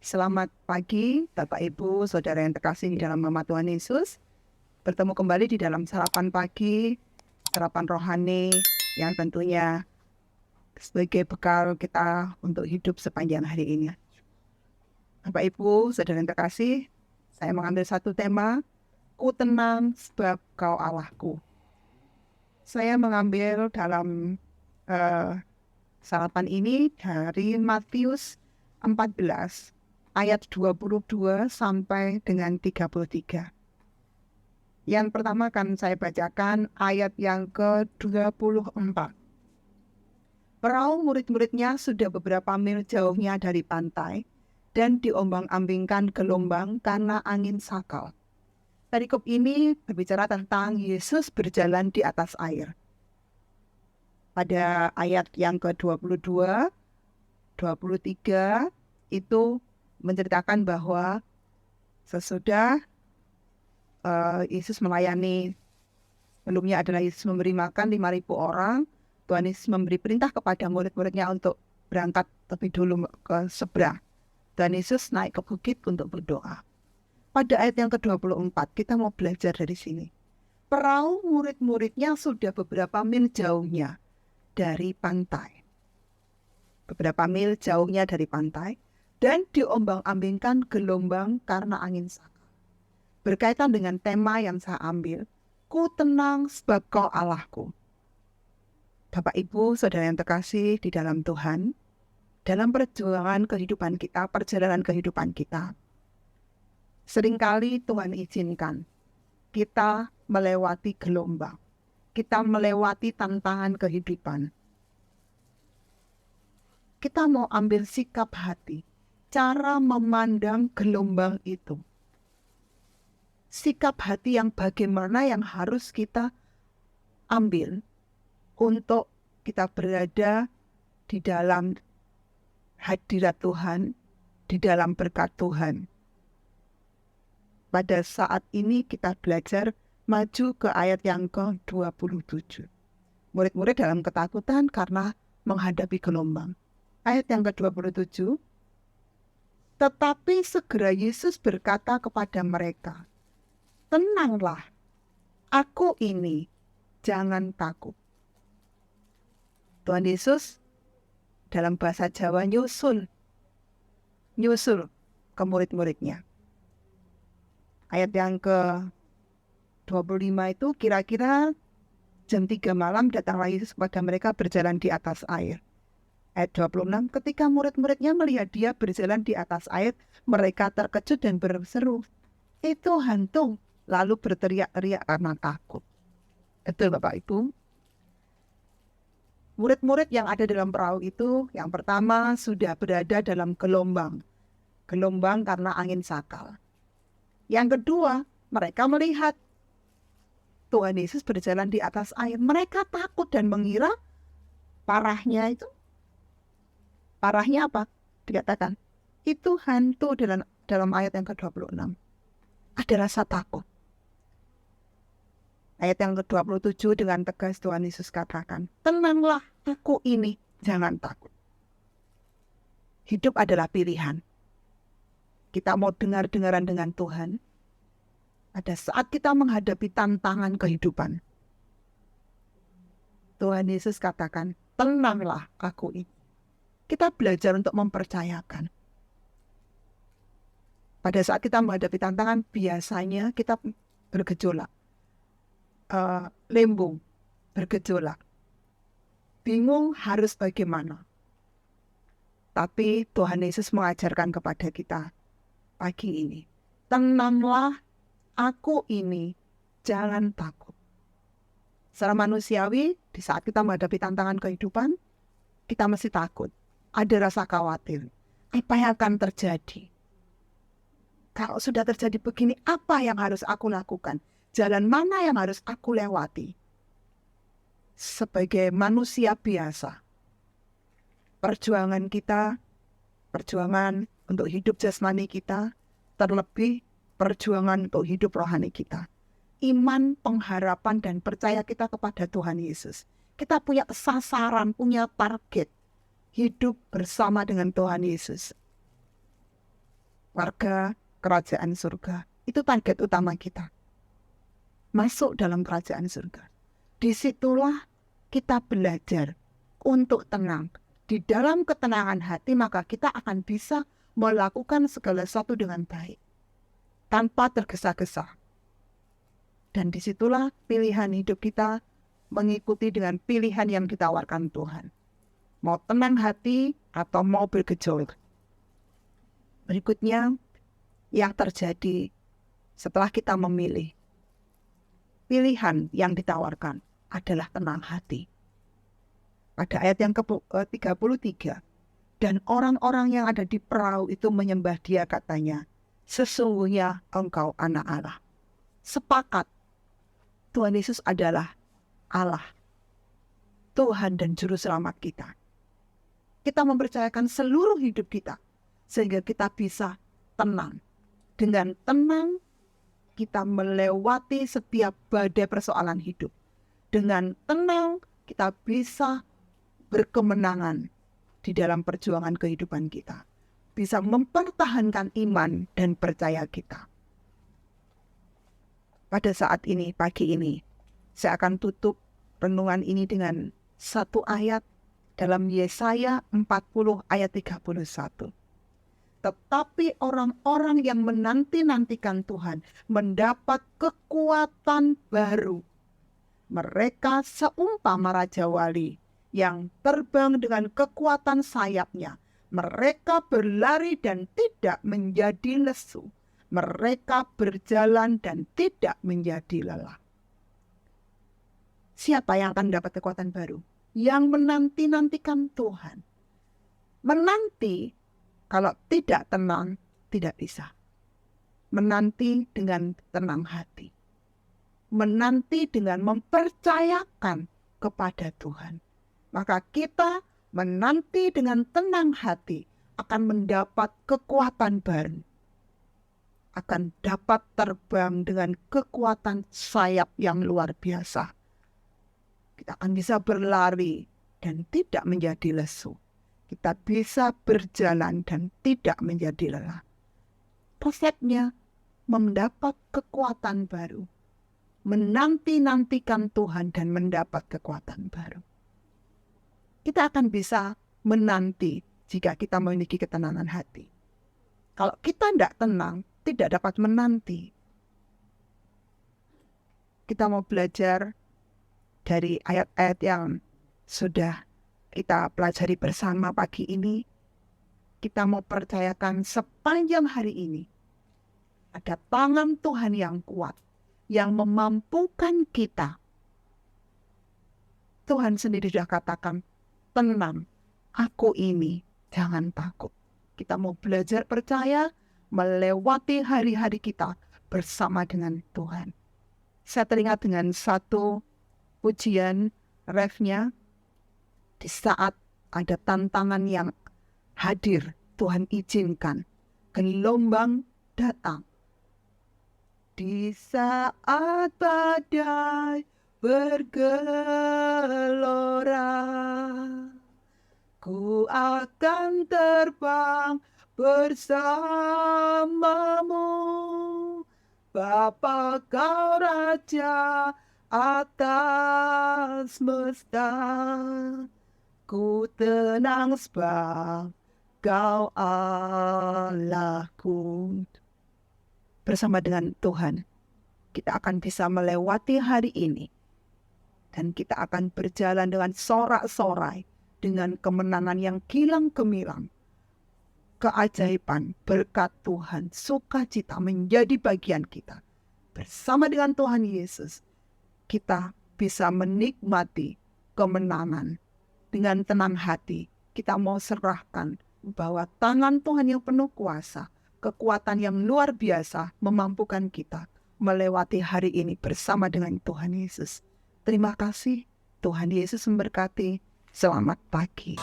Selamat pagi, Bapak Ibu, Saudara yang terkasih di dalam nama Tuhan Yesus. Bertemu kembali di dalam sarapan pagi, sarapan rohani yang tentunya sebagai bekal kita untuk hidup sepanjang hari ini. Bapak Ibu, Saudara yang terkasih, saya mengambil satu tema, Ku tenang sebab Kau Allahku. Saya mengambil dalam sarapan ini dari Matius 14 ayat 22 sampai dengan 33. Yang pertama akan saya bacakan ayat yang ke-24. Perahu murid-muridnya sudah beberapa mil jauhnya dari pantai dan diombang-ambingkan gelombang karena angin sakal. Perikop ini berbicara tentang Yesus berjalan di atas air. Pada ayat yang ke-22, 23 itu menceritakan bahwa sesudah Yesus melayani, sebelumnya adalah Yesus memberi makan 5.000 orang, Tuhan Yesus memberi perintah kepada murid-muridnya untuk berangkat lebih dulu ke seberang. Tuhan Yesus naik ke bukit untuk berdoa. Pada ayat yang ke-24 kita mau belajar dari sini. Perahu murid-muridnya sudah beberapa mil jauhnya dari pantai. Beberapa mil jauhnya dari pantai dan diombang-ambingkan gelombang karena angin sakal. Berkaitan dengan tema yang saya ambil, Ku tenang sebab Kau Allahku. Bapak Ibu, Saudara yang terkasih di dalam Tuhan, dalam perjuangan kehidupan kita, perjalanan kehidupan kita, seringkali Tuhan izinkan kita melewati gelombang, kita melewati tantangan kehidupan. Kita mau ambil sikap hati, cara memandang gelombang itu. Sikap hati yang bagaimana yang harus kita ambil untuk kita berada di dalam hadirat Tuhan, di dalam berkat Tuhan. Pada saat ini kita belajar maju ke ayat yang ke-27. Murid-murid dalam ketakutan karena menghadapi gelombang. Ayat yang ke-27, tetapi segera Yesus berkata kepada mereka, tenanglah, aku ini, jangan takut. Tuhan Yesus dalam bahasa Jawa nyusul ke murid-muridnya. Ayat yang ke-25 itu kira-kira jam 3 malam datanglah Yesus kepada mereka berjalan di atas air. Ayat 26, ketika murid-muridnya melihat dia berjalan di atas air, mereka terkejut dan berseru, itu hantu, lalu berteriak-teriak karena takut. Betul Bapak Ibu. Murid-murid yang ada dalam perahu itu, yang pertama sudah berada dalam gelombang. Gelombang karena angin sakal. Yang kedua, mereka melihat Tuhan Yesus berjalan di atas air. Mereka takut dan mengira parahnya apa? Dikatakan, itu hantu dalam ayat yang ke-26. Ada rasa takut. Ayat yang ke-27 dengan tegas Tuhan Yesus katakan, tenanglah, aku ini, jangan takut. Hidup adalah pilihan. Kita mau dengar-dengaran dengan Tuhan. Pada saat kita menghadapi tantangan kehidupan, Tuhan Yesus katakan, tenanglah aku ini. Kita belajar untuk mempercayakan. Pada saat kita menghadapi tantangan, biasanya kita bergejolak. Limbung, bergejolak. Bingung harus bagaimana. Tapi Tuhan Yesus mengajarkan kepada kita pagi ini, tenanglah, aku ini, jangan takut. Secara manusiawi, di saat kita menghadapi tantangan kehidupan, kita mesti takut. Ada rasa khawatir. Apa yang akan terjadi? Kalau sudah terjadi begini, apa yang harus aku lakukan? Jalan mana yang harus aku lewati? Sebagai manusia biasa, perjuangan kita, perjuangan untuk hidup jasmani kita, terlebih perjuangan untuk hidup rohani kita. Iman, pengharapan, dan percaya kita kepada Tuhan Yesus. Kita punya sasaran, punya target. Hidup bersama dengan Tuhan Yesus. warga kerajaan surga. Itu target utama kita. Masuk dalam kerajaan surga. Disitulah kita belajar untuk tenang. Di dalam ketenangan hati maka kita akan bisa melakukan segala sesuatu dengan baik. Tanpa tergesa-gesa. Dan disitulah pilihan hidup kita mengikuti dengan pilihan yang ditawarkan Tuhan. Mau tenang hati atau mau bergejolak. Berikutnya yang terjadi setelah kita memilih. Pilihan yang ditawarkan adalah tenang hati. Pada ayat yang ke-33. Dan orang-orang yang ada di perahu itu menyembah dia katanya, sesungguhnya engkau anak Allah. Sepakat. Tuhan Yesus adalah Allah. Tuhan dan Juru Selamat kita. Kita mempercayakan seluruh hidup kita. Sehingga kita bisa tenang. Dengan tenang kita melewati setiap badai persoalan hidup. Dengan tenang kita bisa berkemenangan di dalam perjuangan kehidupan kita. Bisa mempertahankan iman dan percaya kita. Pada saat ini, pagi ini, saya akan tutup renungan ini dengan satu ayat dalam Yesaya 40 ayat 31. Tetapi orang-orang yang menanti-nantikan Tuhan mendapat kekuatan baru. Mereka seumpama Raja Wali yang terbang dengan kekuatan sayapnya. Mereka berlari dan tidak menjadi lesu. Mereka berjalan dan tidak menjadi lelah. Siapa yang akan dapat kekuatan baru? Yang menanti-nantikan Tuhan. Menanti, kalau tidak tenang, tidak bisa. Menanti dengan tenang hati. Menanti dengan mempercayakan kepada Tuhan. Maka kita menanti dengan tenang hati akan mendapat kekuatan baru. Akan dapat terbang dengan kekuatan sayap yang luar biasa. Kita akan bisa berlari dan tidak menjadi lesu. Kita bisa berjalan dan tidak menjadi lelah. Resepnya mendapat kekuatan baru. Menanti-nantikan Tuhan dan mendapat kekuatan baru. Kita akan bisa menanti jika kita memiliki ketenangan hati. Kalau kita tidak tenang, tidak dapat menanti. Kita mau belajar dari ayat-ayat yang sudah kita pelajari bersama pagi ini. Kita mau percayakan sepanjang hari ini ada tangan Tuhan yang kuat yang memampukan kita. Tuhan sendiri sudah katakan, tenang, aku ini, jangan takut. Kita mau belajar percaya, melewati hari-hari kita bersama dengan Tuhan. Saya teringat dengan satu pujian refnya, di saat ada tantangan yang hadir, Tuhan izinkan gelombang datang. Di saat badai bergelora, ku akan terbang bersamamu. Bapa kau Raja atas semesta, ku tenang sebab kau Allahku. Bersama dengan Tuhan, kita akan bisa melewati hari ini. Dan kita akan berjalan dengan sorak-sorai, dengan kemenangan yang kilang gemilang. Keajaiban, berkat Tuhan, sukacita menjadi bagian kita. Bersama dengan Tuhan Yesus, kita bisa menikmati kemenangan. Dengan tenang hati, kita mau serahkan bahwa tangan Tuhan yang penuh kuasa, kekuatan yang luar biasa memampukan kita melewati hari ini bersama dengan Tuhan Yesus. Terima kasih. Tuhan Yesus memberkati. Selamat pagi.